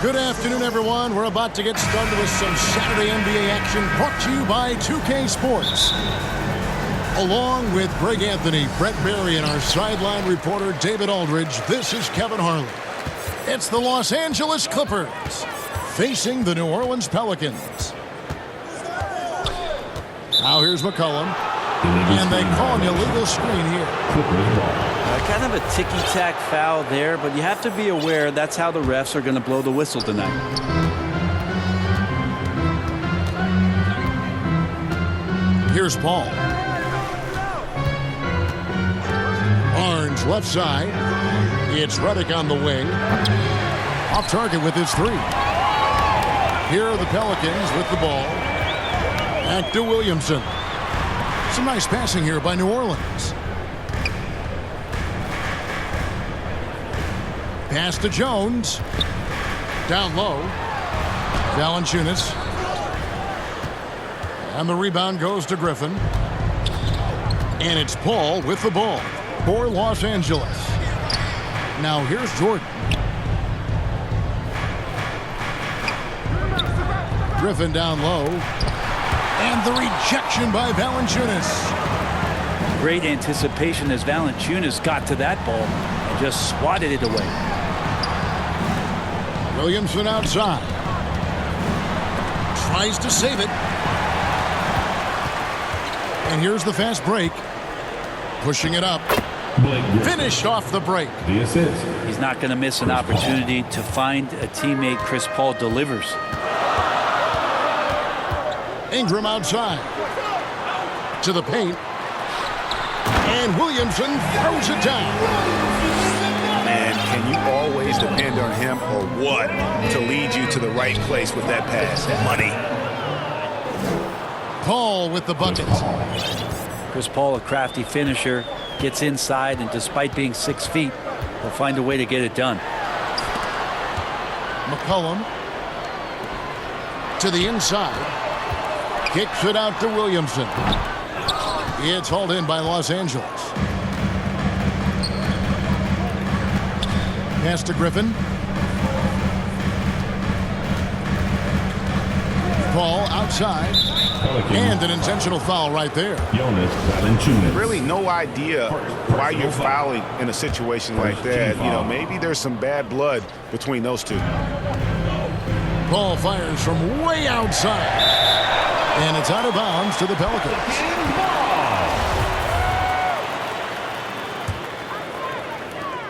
Good afternoon, everyone. We're about to get started with some Saturday NBA action brought to you by 2K Sports. Along with Greg Anthony, Brett Berry, and our sideline reporter, David Aldridge, this is Kevin Harlan. It's the Los Angeles Clippers facing the New Orleans Pelicans. Now here's McCollum, and they call an illegal screen here. Kind of a ticky-tack foul there, but you have to be aware that's how the refs are going to blow the whistle tonight. Here's Paul. Barnes left side. It's Redick on the wing. Off target with his three. Here are the Pelicans with the ball. Back to Williamson. Some nice passing here by New Orleans. Pass to Jones. Down low. Valanciunas. And the rebound goes to Griffin. And it's Paul with the ball for Los Angeles. Now here's Jordan. Griffin down low. And the rejection by Valanciunas. Great anticipation as Valanciunas got to that ball and just swatted it away. Williamson outside. Tries to save it. And here's the fast break. Pushing it up. Finished off the break. The assist. He's not going to miss an opportunity to find a teammate. Chris Paul delivers. Ingram outside. To the paint. And Williamson throws it down. Man, can you always depend on him or what to lead you to the right place with that pass? Money. Paul with the bucket. Chris Paul, a crafty finisher, gets inside, and despite being 6 feet, he'll find a way to get it done. McCollum to the inside. Kicks it out to Williamson. It's hauled in by Los Angeles. Pass to Griffin. Paul outside. And an intentional foul right there. Really no idea why you're fouling in a situation like that. You know, maybe there's some bad blood between those two. Paul fires from way outside. And it's out of bounds to the Pelicans.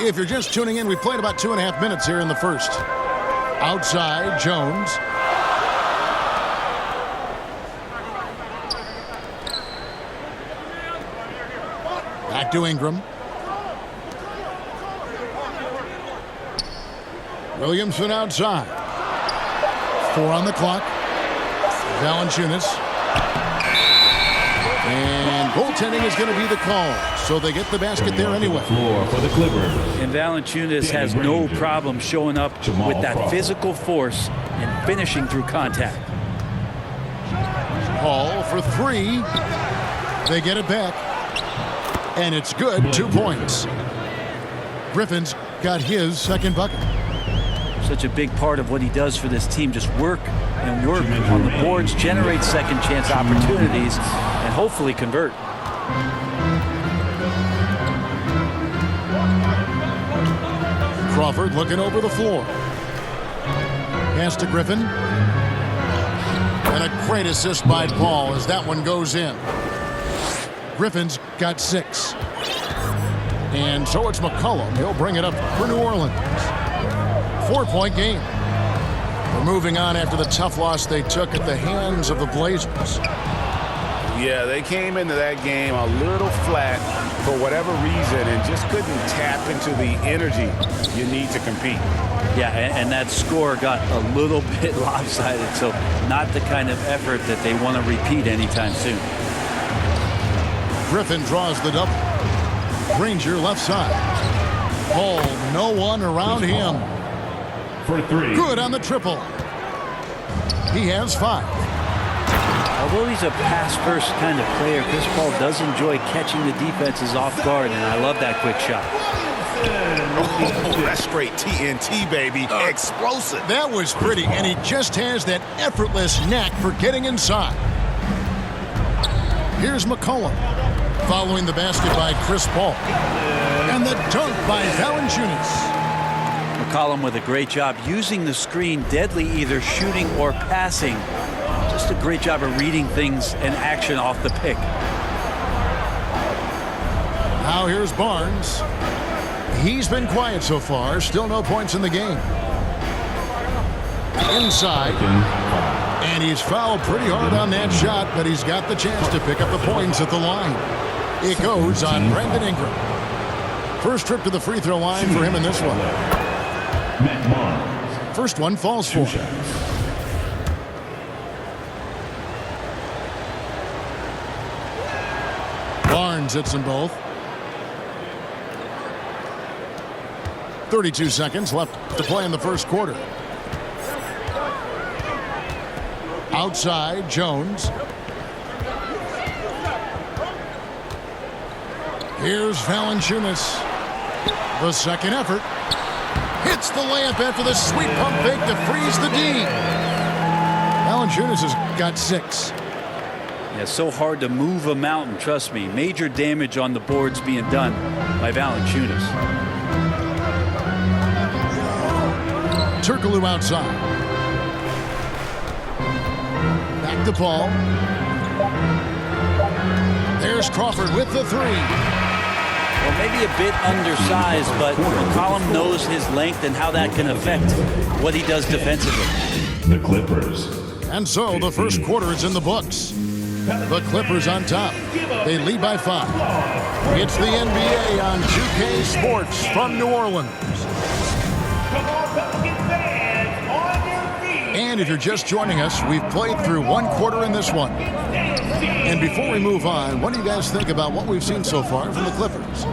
If you're just tuning in, we played about 2.5 minutes here in the first. Outside, Jones. Back to Ingram. Williamson outside. 4 on the clock. Valanciunas. And goaltending is going to be the call. So they get the basket there anyway. And Valanciunas has no problem showing up with that physical force and finishing through contact. Paul for 3. They get it back. And it's good. 2 points. Griffin's got his second bucket. Such a big part of what he does for this team. Just work and work on the boards, generate second chance opportunities, and hopefully convert. Crawford looking over the floor. Pass to Griffin. And a great assist by Paul as that one goes in. Griffin's got 6. And so it's McCollum. He'll bring it up for New Orleans. 4-point game. We're moving on after the tough loss they took at the hands of the Blazers. Yeah, they came into that game a little flat for whatever reason and just couldn't tap into the energy you need to compete. Yeah, and that score got a little bit lopsided, so not the kind of effort that they want to repeat anytime soon. Griffin draws the double. Granger left side. Paul, no one around him. For 3. Good on the triple. He has 5. Although he's a pass-first kind of player, Chris Paul does enjoy catching the defenses off guard, and I love that quick shot. Oh, that's straight TNT, baby. Explosive. That was pretty, and he just has that effortless knack for getting inside. Here's McCollum, following the basket by Chris Paul. And the dunk by Valanciunas. McCollum with a great job using the screen, deadly either shooting or passing. Just a great job of reading things and action off the pick. Now here's Barnes. He's been quiet so far. Still no points in the game. Inside. And he's fouled pretty hard on that shot, but he's got the chance to pick up the points at the line. It goes on Brandon Ingram. First trip to the free throw line for him in this one. First one falls for him. Barnes hits them both. 32 seconds left to play in the first quarter. Outside, Jones. Here's Valanciunas. The second effort. Hits the layup after the sweet pump fake to freeze the D. Valanciunas has got 6. Yeah, so hard to move a mountain, trust me. Major damage on the boards being done by Valanciunas. Turkoglu outside. Back to Paul. There's Crawford with the 3. Well, maybe a bit undersized, but McCollum knows his length and how that can affect what he does defensively. The Clippers. And so the first quarter is in the books. The Clippers on top. They lead by 5. It's the NBA on 2K Sports from New Orleans. And if you're just joining us, we've played through one quarter in this one. And before we move on, what do you guys think about what we've seen so far from the Clippers?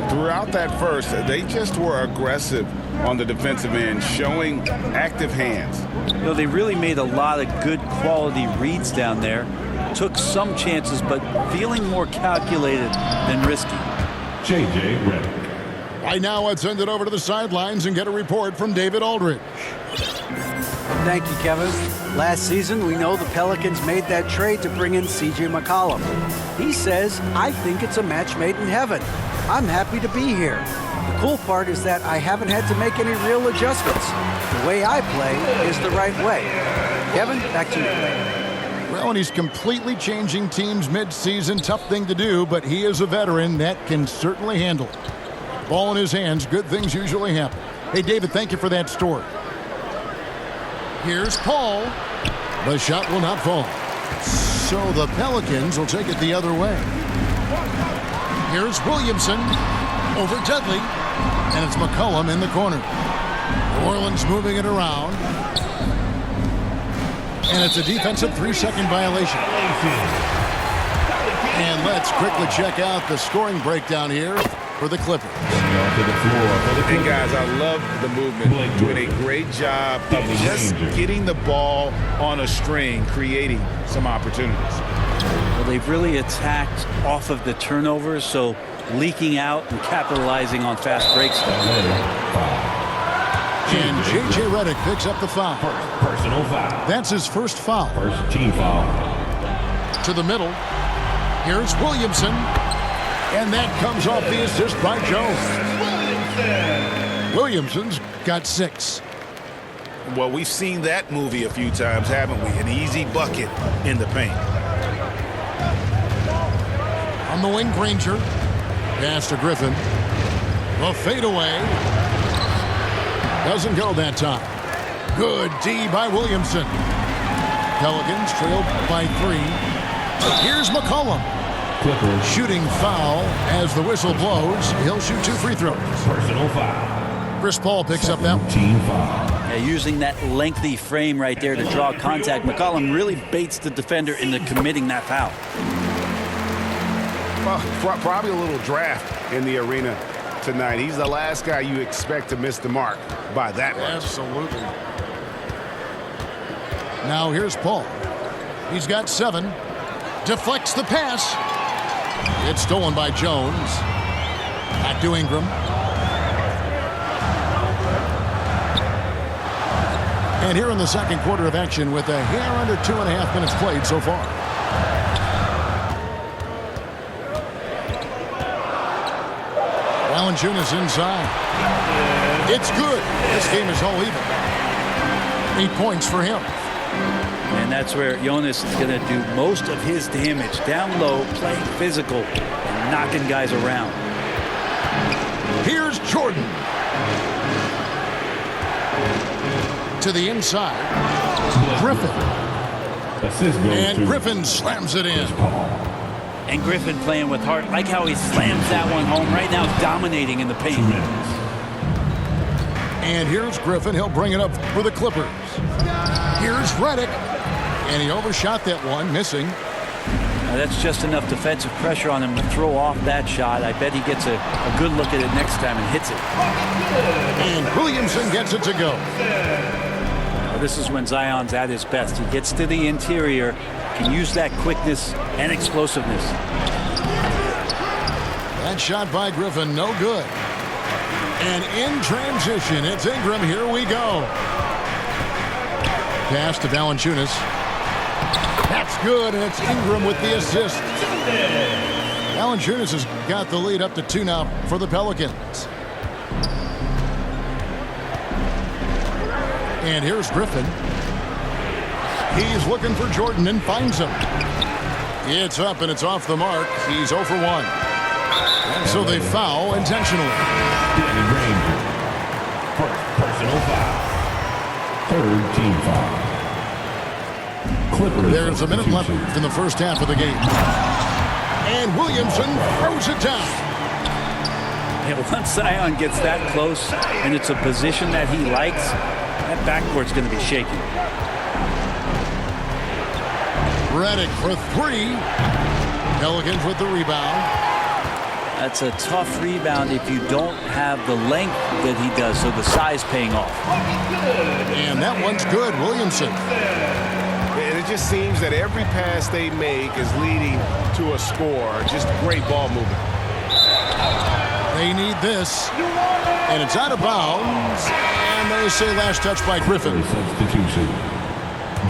Throughout that first, they just were aggressive on the defensive end, showing active hands. You know, they really made a lot of good quality reads down there. Took some chances, but feeling more calculated than risky. J.J. Redick. Right now, let's send it over to the sidelines and get a report from David Aldridge. Thank you, Kevin. Last season, we know the Pelicans made that trade to bring in C.J. McCollum. He says, I think it's a match made in heaven. I'm happy to be here. The cool part is that I haven't had to make any real adjustments. The way I play is the right way. Kevin, back to you. Well, and he's completely changing teams mid-season. Tough thing to do, but he is a veteran that can certainly handle it. Ball in his hands, good things usually happen. Hey, David, thank you for that story. Here's Paul. The shot will not fall. So the Pelicans will take it the other way. Here's Williamson over Dudley. And it's McCollum in the corner. New Orleans moving it around. And it's a defensive 3-second violation. And let's quickly check out the scoring breakdown here for the Clippers. And guys, I love the movement. Doing a great job of just getting the ball on a string, creating some opportunities. Well, they've really attacked off of the turnovers, so leaking out and capitalizing on fast break stuff. And J.J. Redick picks up the foul. Personal foul. That's his first foul. First team foul. To the middle. Here's Williamson. And that comes off the assist by Jones. Williamson's got 6. Well, we've seen that movie a few times, haven't we? An easy bucket in the paint. On the wing, Granger. Pass to Griffin. The fadeaway. Doesn't go that time. Good D by Williamson. Pelicans trailed by 3. Here's McCollum. Clippers. Shooting foul as the whistle blows. He'll shoot 2 free throws. Personal foul. Chris Paul picks up that one. Team foul. Yeah, using that lengthy frame right there to draw contact, McCollum really baits the defender into committing that foul. Well, probably a little draft in the arena tonight. He's the last guy you expect to miss the mark by that much. Absolutely. Now here's Paul. He's got 7. Deflects the pass. It's stolen by Jones. Back to Ingram. And here in the second quarter of action with a hair under 2.5 minutes played so far. Valanciunas inside. It's good. This game is all even. 8 points for him. And that's where Jonas is going to do most of his damage. Down low, playing physical, and knocking guys around. Here's Jordan. To the inside. Griffin. And Griffin slams it in. And Griffin playing with heart. Like how he slams that one home. Right now dominating in the paint. And here's Griffin. He'll bring it up for the Clippers. Here's Redick. And he overshot that one, missing. Now that's just enough defensive pressure on him to throw off that shot. I bet he gets a good look at it next time and hits it. And Williamson gets it to go. This is when Zion's at his best. He gets to the interior, can use that quickness and explosiveness. That shot by Griffin, no good. And in transition, it's Ingram. Here we go. Pass to Valanciunas. That's good, and it's Ingram with the assist. Valanciunas has got the lead up to 2 now for the Pelicans. And here's Griffin. He's looking for Jordan and finds him. It's up and it's off the mark. He's 0 for 1. And so they foul intentionally. First personal foul. Third team foul. Clippers. There's a minute left in the first half of the game. And Williamson throws it down. Yeah, once Zion gets that close and it's a position that he likes, that backcourt's going to be shaky. Redick for 3. Pelicans with the rebound. That's a tough rebound if you don't have the length that he does, so the size paying off. And that one's good, Williamson. And it just seems that every pass they make is leading to a score. Just great ball movement. They need this. And it's out of bounds. And they say last touch by Griffin. Substitution.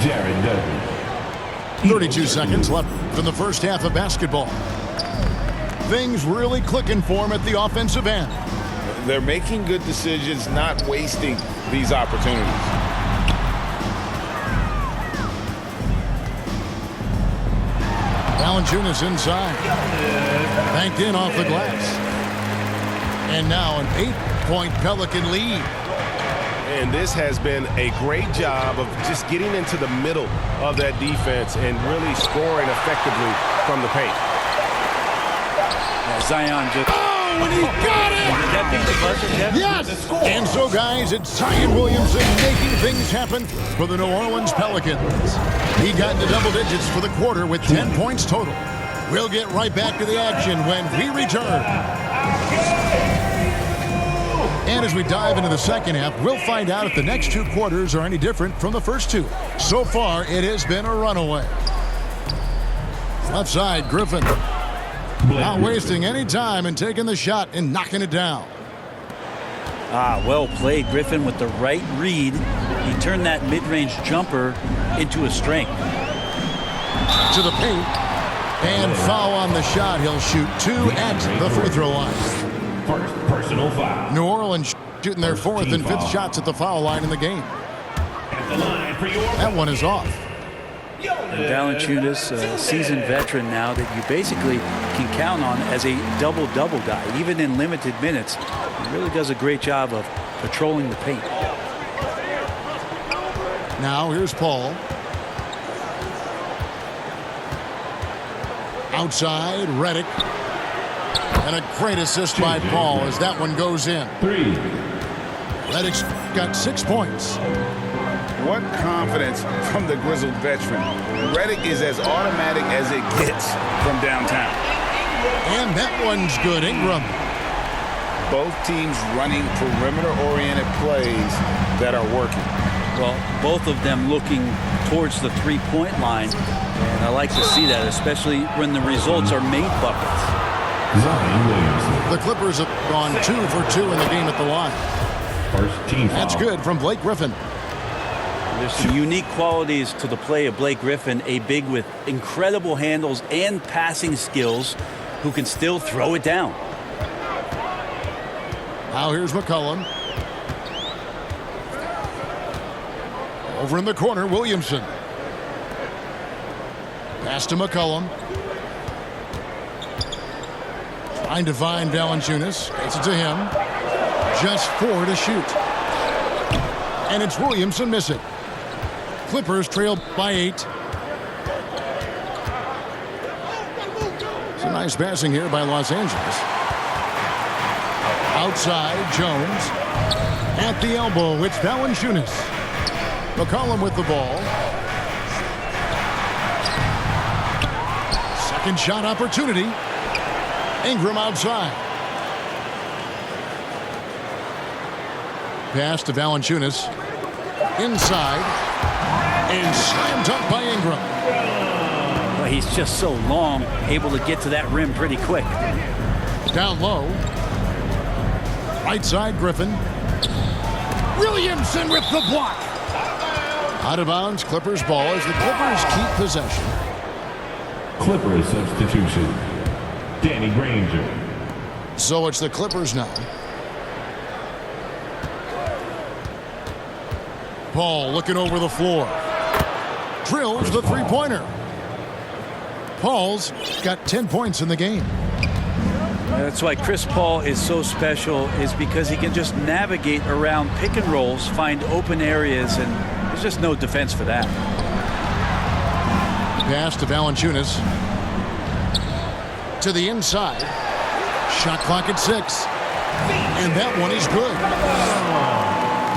Jared Dudley. 32 seconds left in the first half of basketball. Things really clicking for him at the offensive end. They're making good decisions, not wasting these opportunities. Valanciunas inside. Banked in off the glass. And now an 8-point Pelican lead. And this has been a great job of just getting into the middle of that defense and really scoring effectively from the paint. Yeah, Zion just... Oh, and he got it! Did that beat the buzzer, Jeff? Yes! And so, guys, it's Zion Williamson making things happen for the New Orleans Pelicans. He got into double digits for the quarter with 10 points total. We'll get right back to the action when we return. And as we dive into the second half, we'll find out if the next 2 quarters are any different from the first 2. So far, it has been a runaway. Left side, Griffin. Not wasting any time and taking the shot and knocking it down. Well played. Griffin with the right read. He turned that mid-range jumper into a strength. To the paint. And foul on the shot. He'll shoot 2 at the free throw line. First personal foul. New Orleans shooting their 4th and 5th shots at the foul line in the game. At the line for your That one is off. And Valanciunas, a seasoned veteran now that you basically can count on as a double-double guy. Even in limited minutes, he really does a great job of patrolling the paint. Now here's Paul. Outside, Redick. And a great assist by Paul as that one goes in. 3. Redick's got 6 points. What confidence from the grizzled veteran. Redick is as automatic as it gets from downtown. And that one's good, Ingram. Both teams running perimeter-oriented plays that are working. Well, both of them looking towards the three-point line. And I like to see that, especially when the results are made buckets. The Clippers have gone 2 for 2 in the game at the line. First team foul. That's good from Blake Griffin. There's some unique qualities to the play of Blake Griffin, a big with incredible handles and passing skills who can still throw it down. Now here's McCollum. Over in the corner, Williamson. Pass to McCollum. Trying to find Valanciunas. Gets it to him. Just 4 to shoot. And it's Williamson missing. Clippers trail by 8. Some nice passing here by Los Angeles. Outside, Jones. At the elbow, it's Valanciunas. McCollum with the ball. Second shot opportunity. Ingram outside. Pass to Valanciunas. Inside. And slam dunk by Ingram. Well, he's just so long, able to get to that rim pretty quick. Down low. Right side, Griffin. Williamson with the block. Out of bounds, Clippers ball as the Clippers keep possession. Clippers substitution. Danny Granger. So it's the Clippers now. Paul looking over the floor. Drills the three-pointer. Paul's got 10 points in the game. That's why Chris Paul is so special, is because he can just navigate around pick and rolls, find open areas, and there's just no defense for that. Pass to Valanciunas. To the inside. Shot clock at 6. And that one is good.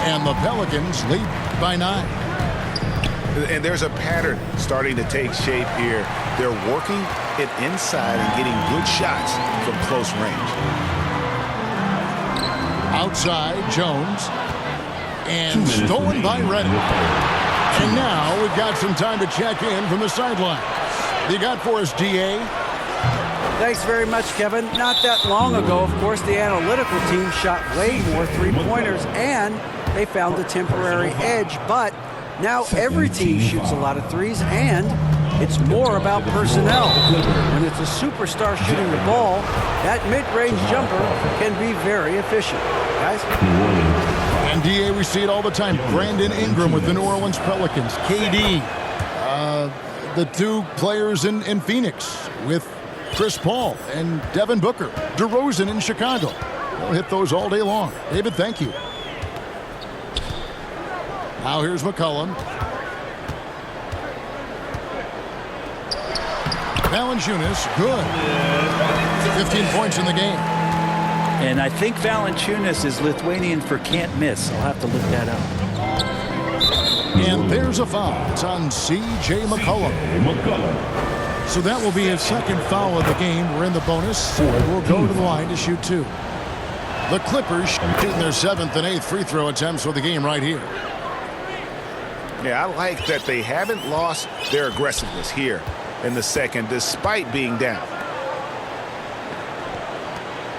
And the Pelicans lead by 9. And there's a pattern starting to take shape here. They're working it inside and getting good shots from close range. Outside, Jones. And stolen by Reddick. And now we've got some time to check in from the sidelines. You got for us, DA? Thanks very much, Kevin. Not that long ago, of course, the analytical team shot way more three-pointers, and they found a temporary edge. But now every team shoots a lot of threes, and it's more about personnel. When it's a superstar shooting the ball, that mid-range jumper can be very efficient. Guys? And DA, we see it all the time. Brandon Ingram with the New Orleans Pelicans. KD, the two players in Phoenix with Chris Paul and Devin Booker. DeRozan in Chicago. They'll hit those all day long. David, thank you. Now here's McCollum. Valanciunas, good. 15 points in the game. And I think Valanciunas is Lithuanian for can't miss. I'll have to look that up. And there's a foul. It's on C.J. McCollum. So that will be his second foul of the game. We're in the bonus. We'll go to the line to shoot 2. The Clippers shooting their 7th and 8th free throw attempts for the game right here. Yeah, I like that they haven't lost their aggressiveness here in the second, despite being down.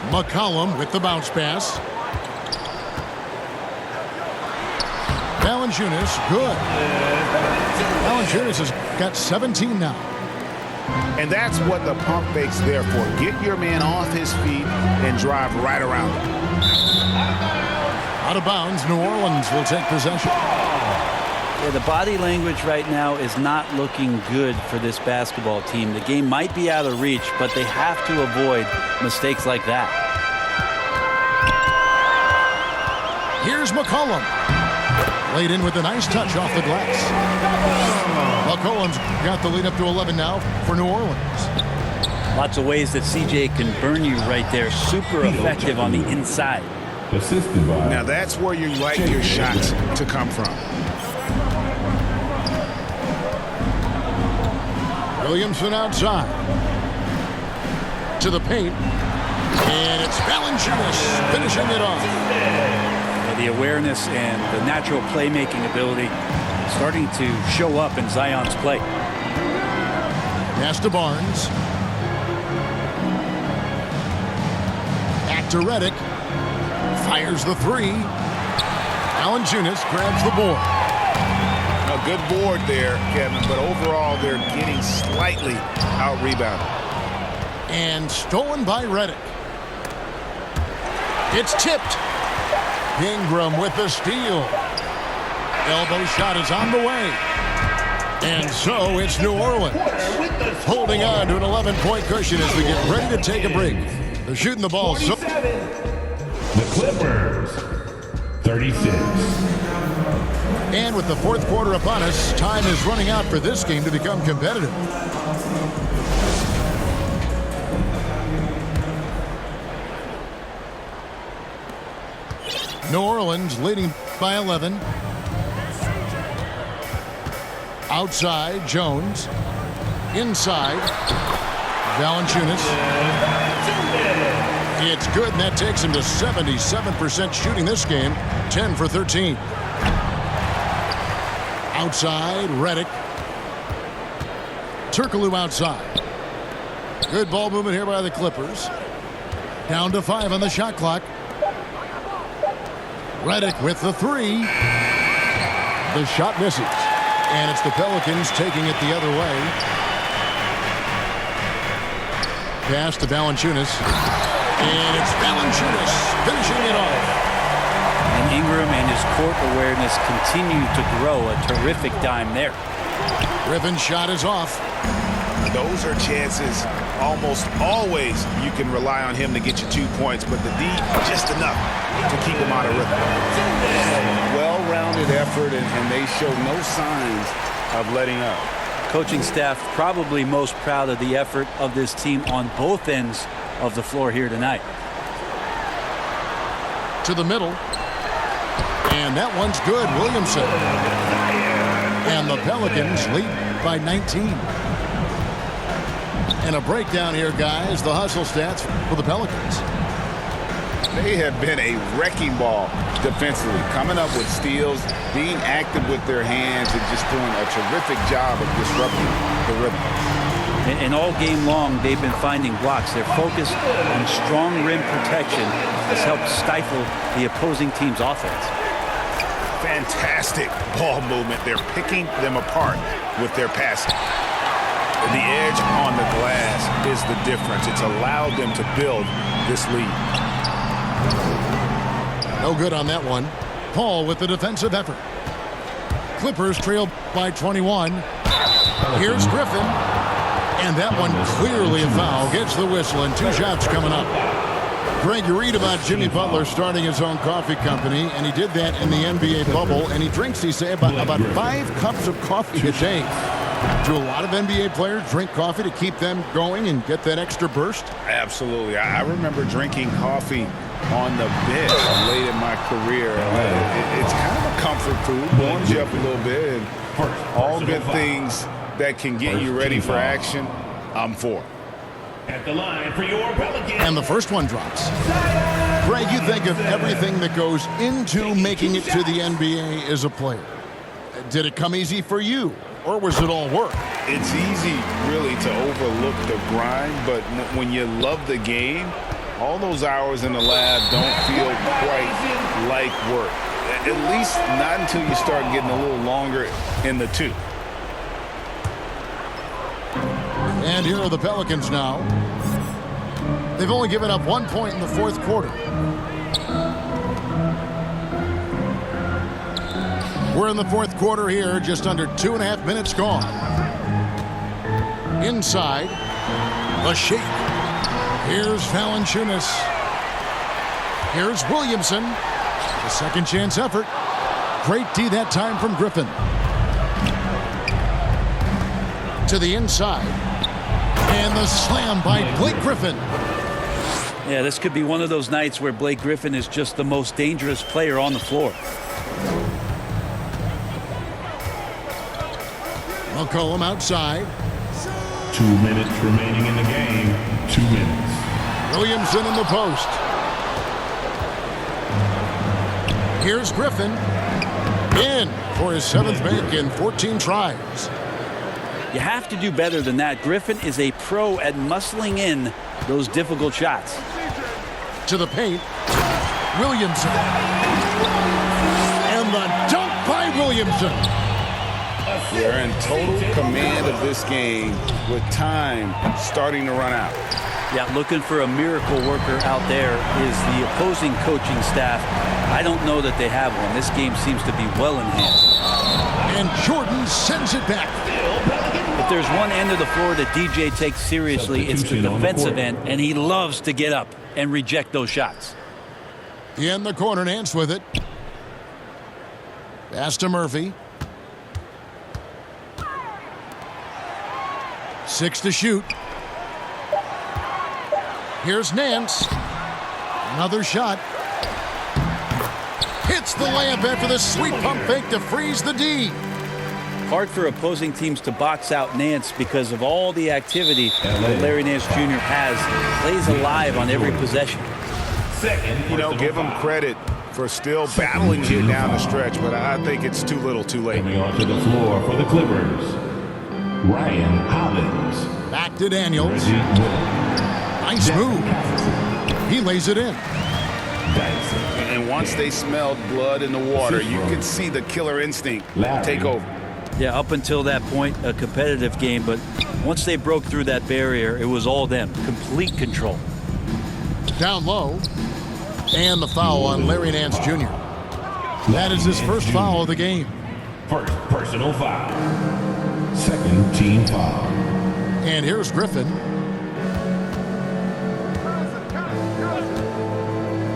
McCollum with the bounce pass. Valanciunas, good. Valanciunas has got 17 now. And that's what the pump fake's there for. Get your man off his feet and drive right around him. Out of bounds, New Orleans will take possession. Yeah, the body language right now is not looking good for this basketball team. The game might be out of reach, but they have to avoid mistakes like that. Here's McCollum. Laid in with a nice touch off the glass. McCollum's got the lead up to 11 now for New Orleans. Lots of ways that CJ can burn you right there. Super effective on the inside. Assisted by. Now that's where you like your shots to come from. Williamson outside. To the paint. And it's Valanciunas finishing it off. The awareness and the natural playmaking ability starting to show up in Zion's play. Pass to Barnes. Back to Reddick. Fires the three. Valanciunas grabs the board. A good board there, Kevin, but overall they're getting slightly out-rebounded. And stolen by Reddick. It's tipped. Ingram with the steal. Elbow shot is on the way. And so it's New Orleans holding on to an 11-point cushion as we get ready to take a break. They're shooting the ball. So The Clippers, 36. and with the fourth quarter upon us, time is running out for this game to become competitive. New Orleans leading by 11. Outside, Jones. Inside, Valanciunas. It's good, and that takes him to 77% shooting this game, 10 for 13. Outside, Reddick. Turkoglu outside. Good ball movement here by the Clippers. Down to 5 on the shot clock. Reddick with the three. The shot misses. And it's the Pelicans taking it the other way. Pass to Valanciunas. And it's Valanciunas finishing it off. And Ingram and his court awareness continue to grow. A terrific dime there. Griffin's shot is off. Those are chances almost always you can rely on him to get you 2 points, but the D just enough to keep him out of rhythm. Well-rounded effort, and they show no signs of letting up. Coaching staff probably most proud of the effort of this team on both ends of the floor here tonight. To the middle. And that one's good. Williamson. And the Pelicans lead by 19. And a breakdown here, guys. The hustle stats for the Pelicans. They have been a wrecking ball defensively, coming up with steals, being active with their hands, and just doing a terrific job of disrupting the rhythm. And all game long, they've been finding blocks. Their focus on strong rim protection has helped stifle the opposing team's offense. Fantastic ball movement. They're picking them apart with their passing. The edge on the glass is the difference. It's allowed them to build this lead. No good on that one. Paul with the defensive effort. Clippers trail by 21. Here's Griffin. And that one clearly a foul. Gets the whistle, and 2 shots coming up. Greg, you read about Jimmy Butler starting his own coffee company, and he did that in the NBA bubble, and he drinks, he say, about 5 cups of coffee a day. Do a lot of NBA players drink coffee to keep them going and get that extra burst? Absolutely. I remember drinking coffee on the bench late in my career. It's kind of a comfort food, warms you up a little bit, and all good things that can get you ready for action, I'm for. At the line for your Pelicans. And the first one drops. Greg, you think of everything that goes into making it to the NBA as a player. Did it come easy for you, or was it all work? It's easy, really, to overlook the grind, but when you love the game, all those hours in the lab don't feel quite like work. At least not until you start getting a little longer in the tooth. And here are the Pelicans now. They've only given up 1 point in the fourth quarter. We're in the fourth quarter here, just under 2.5 minutes gone. Inside, the shake. Here's Valanciunas. Here's Williamson. The second chance effort. Great D that time from Griffin. To the inside. And the slam by Blake Griffin. Yeah, this could be one of those nights where Blake Griffin is just the most dangerous player on the floor. McCollum outside. 2 minutes remaining in the game. 2 minutes. Williamson in the post. Here's Griffin. In for his 7th make in 14 tries. You have to do better than that. Griffin is a pro at muscling in those difficult shots. To the paint. Williamson. And the dunk by Williamson. They're in total command of this game with time starting to run out. Yeah, looking for a miracle worker out there is the opposing coaching staff. I don't know that they have one. This game seems to be well in hand. And Jordan sends it back. If there's one end of the floor that DJ takes seriously, it's the defensive end, and he loves to get up and reject those shots. In the corner, Nance with it. Pass to Murphy. 6 to shoot. Here's Nance. Another shot. Hits the layup after the sweet pump fake to freeze the D. Hard for opposing teams to box out Nance because of all the activity that Larry Nance Jr. has. Plays alive on every possession. You know, give him credit for still battling it down the stretch, but I think it's too little too late. Coming onto the floor for the Clippers, Ryan Hollins. Back to Daniels. Reggie Williams. Nice move. He lays it in. Dyson. And once they smelled blood in the water, you could see the killer instinct take over. Yeah, up until that point, a competitive game, but once they broke through that barrier, it was all them. Complete control. Down low. And the foul on Larry Nance Jr. That is his first foul of the game. First personal foul. Second team foul. And here's Griffin.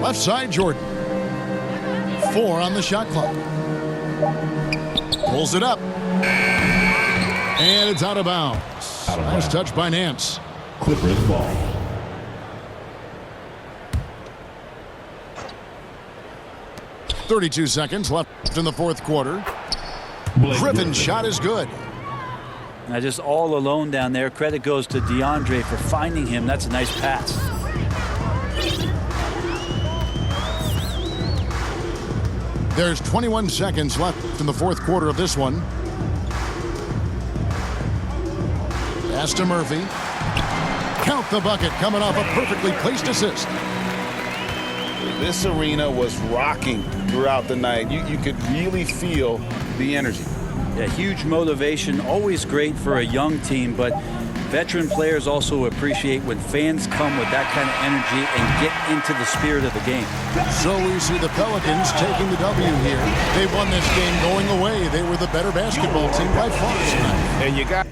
Left side, Jordan. 4 on the shot clock. Pulls it up. And it's out of bounds. Nice touch by Nance. Clippers ball. .32 seconds left in the fourth quarter. Griffin's shot is good. Now just all alone down there. Credit goes to DeAndre for finding him. That's a nice pass. There's 21 seconds left in the fourth quarter of this one. Pass to Murphy. Count the bucket coming off a perfectly placed assist. This arena was rocking throughout the night. You could really feel the energy. Yeah, huge motivation, always great for a young team, but veteran players also appreciate when fans come with that kind of energy and get into the spirit of the game. So we see the Pelicans taking the W here. They won this game going away. They were the better basketball team by far tonight. And you got